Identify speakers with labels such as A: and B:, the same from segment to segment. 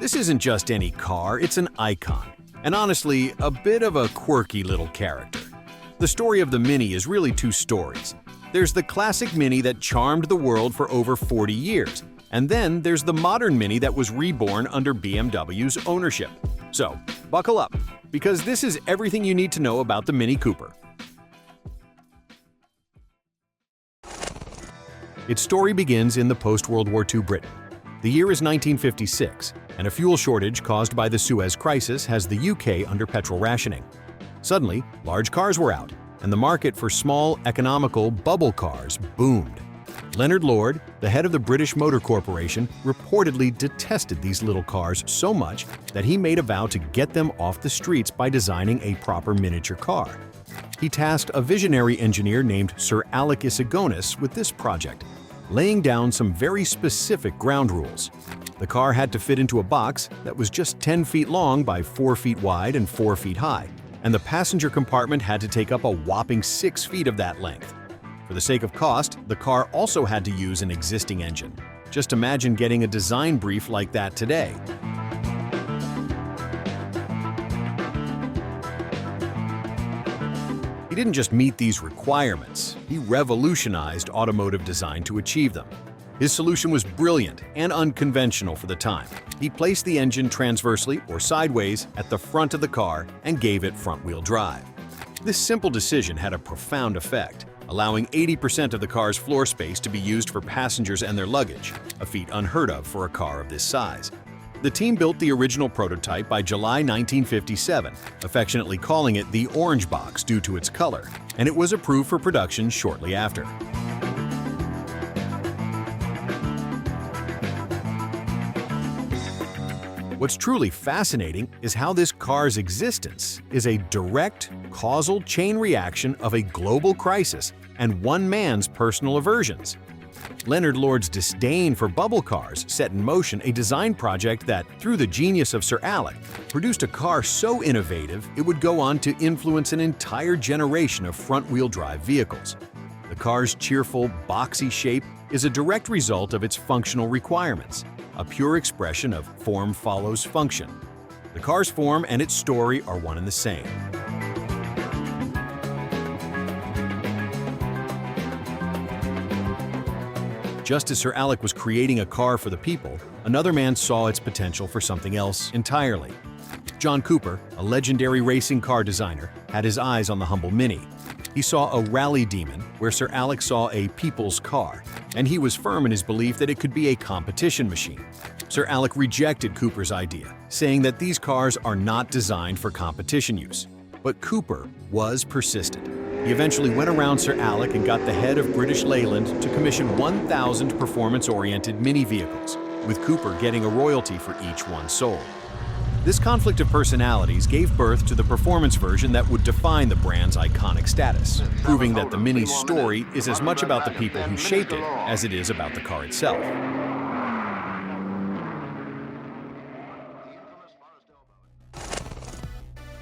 A: This isn't just any car, it's an icon, and honestly, a bit of a quirky little character. The story of the Mini is really two stories. There's the classic Mini that charmed the world for over 40 years, and then there's the modern Mini that was reborn under BMW's ownership. So, buckle up, because this is everything you need to know about the Mini Cooper. Its story begins in the post-World War II Britain. The year is 1956, and a fuel shortage caused by the Suez Crisis has the UK under petrol rationing. Suddenly, large cars were out, and the market for small, economical bubble cars boomed. Leonard Lord, the head of the British Motor Corporation, reportedly detested these little cars so much that he made a vow to get them off the streets by designing a proper miniature car. He tasked a visionary engineer named Sir Alec Isagonis with this project, laying down some very specific ground rules. The car had to fit into a box that was just 10 feet long by 4 feet wide and 4 feet high, and the passenger compartment had to take up a whopping 6 feet of that length. For the sake of cost, the car also had to use an existing engine. Just imagine getting a design brief like that today. He didn't just meet these requirements, he revolutionized automotive design to achieve them. His solution was brilliant and unconventional for the time. He placed the engine transversely or sideways at the front of the car and gave it front-wheel drive. This simple decision had a profound effect, allowing 80% of the car's floor space to be used for passengers and their luggage, a feat unheard of for a car of this size. The team built the original prototype by July 1957, affectionately calling it the Orange Box due to its color, and it was approved for production shortly after. What's truly fascinating is how this car's existence is a direct, causal chain reaction of a global crisis and one man's personal aversions. Leonard Lord's disdain for bubble cars set in motion a design project that, through the genius of Sir Alec, produced a car so innovative it would go on to influence an entire generation of front-wheel drive vehicles. The car's cheerful, boxy shape is a direct result of its functional requirements, a pure expression of form follows function. The car's form and its story are one and the same. Just as Sir Alec was creating a car for the people, another man saw its potential for something else entirely. John Cooper, a legendary racing car designer, had his eyes on the humble Mini. He saw a rally demon where Sir Alec saw a people's car, and he was firm in his belief that it could be a competition machine. Sir Alec rejected Cooper's idea, saying that these cars are not designed for competition use. But Cooper was persistent. He eventually went around Sir Alec and got the head of British Leyland to commission 1,000 performance-oriented Mini vehicles, with Cooper getting a royalty for each one sold. This conflict of personalities gave birth to the performance version that would define the brand's iconic status, proving that the Mini's story is as much about the people who shaped it as it is about the car itself.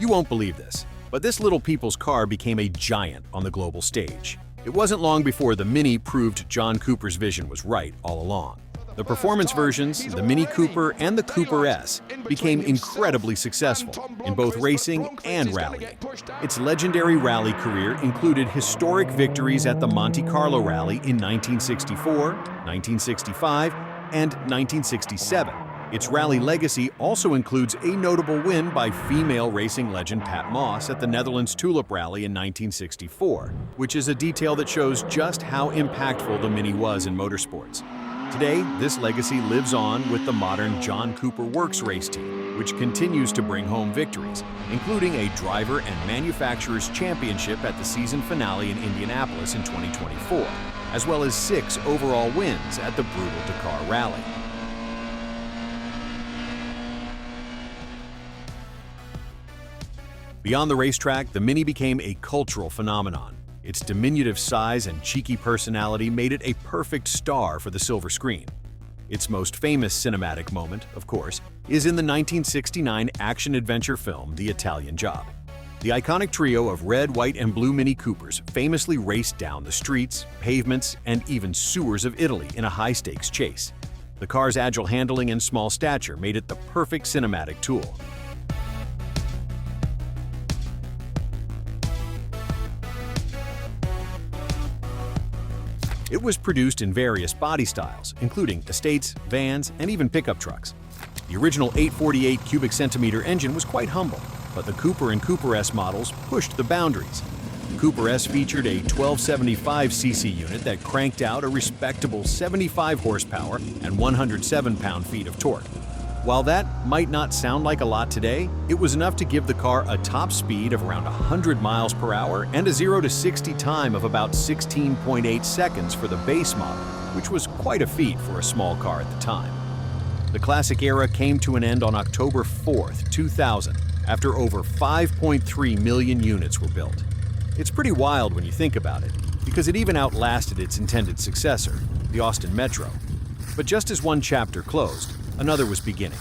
A: You won't believe this, but this little people's car became a giant on the global stage. It wasn't long before the Mini proved John Cooper's vision was right all along. The performance versions, the Mini Cooper and the Cooper S, became incredibly successful in both racing and rallying. Its legendary rally career included historic victories at the Monte Carlo Rally in 1964, 1965, and 1967. Its rally legacy also includes a notable win by female racing legend Pat Moss at the Netherlands Tulip Rally in 1964, which is a detail that shows just how impactful the Mini was in motorsports. Today, this legacy lives on with the modern John Cooper Works race team, which continues to bring home victories, including a driver and manufacturer's championship at the season finale in Indianapolis in 2024, as well as 6 overall wins at the brutal Dakar Rally. Beyond the racetrack, the Mini became a cultural phenomenon. Its diminutive size and cheeky personality made it a perfect star for the silver screen. Its most famous cinematic moment, of course, is in the 1969 action-adventure film The Italian Job. The iconic trio of red, white, and blue Mini Coopers famously raced down the streets, pavements, and even sewers of Italy in a high-stakes chase. The car's agile handling and small stature made it the perfect cinematic tool. It was produced in various body styles, including estates, vans, and even pickup trucks. The original 848 cubic centimeter engine was quite humble, but the Cooper and Cooper S models pushed the boundaries. The Cooper S featured a 1275cc unit that cranked out a respectable 75 horsepower and 107 pound-feet of torque. While that might not sound like a lot today, it was enough to give the car a top speed of around 100 miles per hour and a 0 to 60 time of about 16.8 seconds for the base model, which was quite a feat for a small car at the time. The classic era came to an end on October 4th, 2000, after over 5.3 million units were built. It's pretty wild when you think about it, because it even outlasted its intended successor, the Austin Metro. But just as one chapter closed, another was beginning.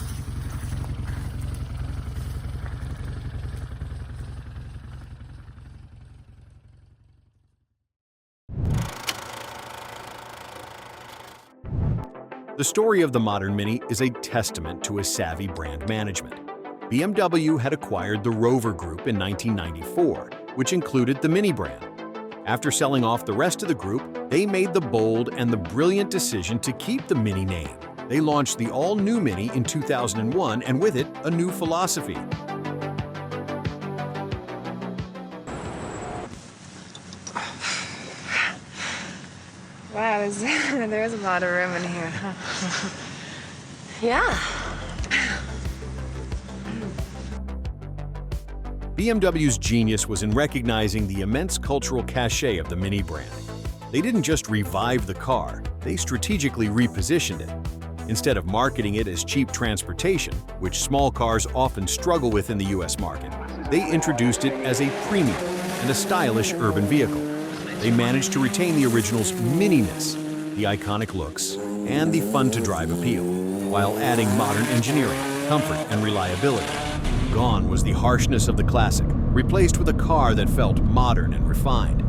A: The story of the modern Mini is a testament to a savvy brand management. BMW had acquired the Rover Group in 1994, which included the Mini brand. After selling off the rest of the group, they made the bold and the brilliant decision to keep the Mini name. They launched the all-new Mini in 2001, and with it, a new philosophy.
B: Wow, there's a lot of room in here, huh? Yeah.
A: BMW's genius was in recognizing the immense cultural cachet of the Mini brand. They didn't just revive the car, they strategically repositioned it. Instead of marketing it as cheap transportation, which small cars often struggle with in the US market, they introduced it as a premium and a stylish urban vehicle. They managed to retain the original's mininess, the iconic looks, and the fun-to-drive appeal, while adding modern engineering, comfort, and reliability. Gone was the harshness of the classic, replaced with a car that felt modern and refined.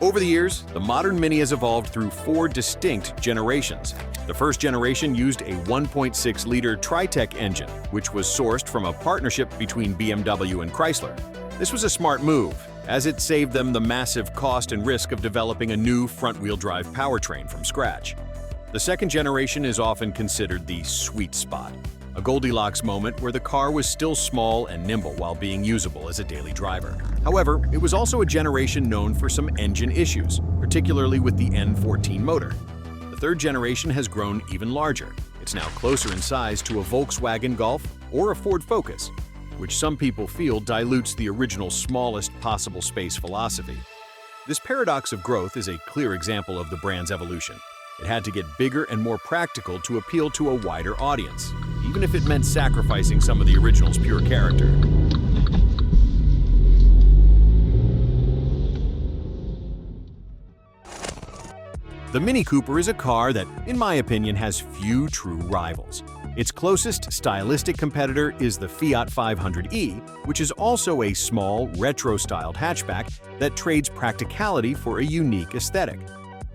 A: Over the years, the modern Mini has evolved through 4 distinct generations. The first generation used a 1.6-liter Tritec engine, which was sourced from a partnership between BMW and Chrysler. This was a smart move, as it saved them the massive cost and risk of developing a new front-wheel drive powertrain from scratch. The second generation is often considered the sweet spot, a Goldilocks moment where the car was still small and nimble while being usable as a daily driver. However, it was also a generation known for some engine issues, particularly with the N14 motor. The third generation has grown even larger. It's now closer in size to a Volkswagen Golf or a Ford Focus, which some people feel dilutes the original smallest possible space philosophy. This paradox of growth is a clear example of the brand's evolution. It had to get bigger and more practical to appeal to a wider audience, even if it meant sacrificing some of the original's pure character. The Mini Cooper is a car that, in my opinion, has few true rivals. Its closest stylistic competitor is the Fiat 500e, which is also a small, retro-styled hatchback that trades practicality for a unique aesthetic.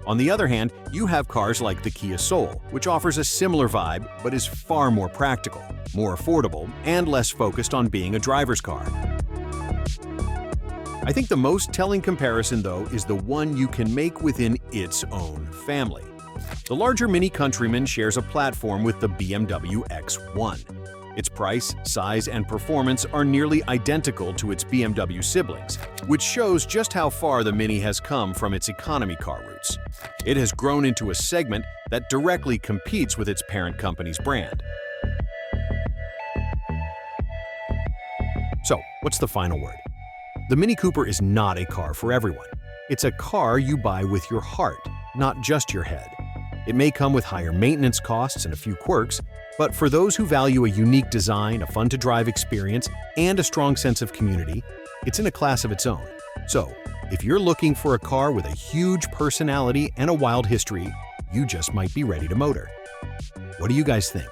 A: On the other hand, you have cars like the Kia Soul, which offers a similar vibe but is far more practical, more affordable, and less focused on being a driver's car. I think the most telling comparison, though, is the one you can make within its own family. The larger Mini Countryman shares a platform with the BMW X1. Its price, size, and performance are nearly identical to its BMW siblings, which shows just how far the Mini has come from its economy car roots. It has grown into a segment that directly competes with its parent company's brand. So, what's the final word? The Mini Cooper is not a car for everyone. It's a car you buy with your heart, not just your head. It may come with higher maintenance costs and a few quirks, but for those who value a unique design, a fun-to-drive experience, and a strong sense of community, it's in a class of its own. So, if you're looking for a car with a huge personality and a wild history, you just might be ready to motor. What do you guys think?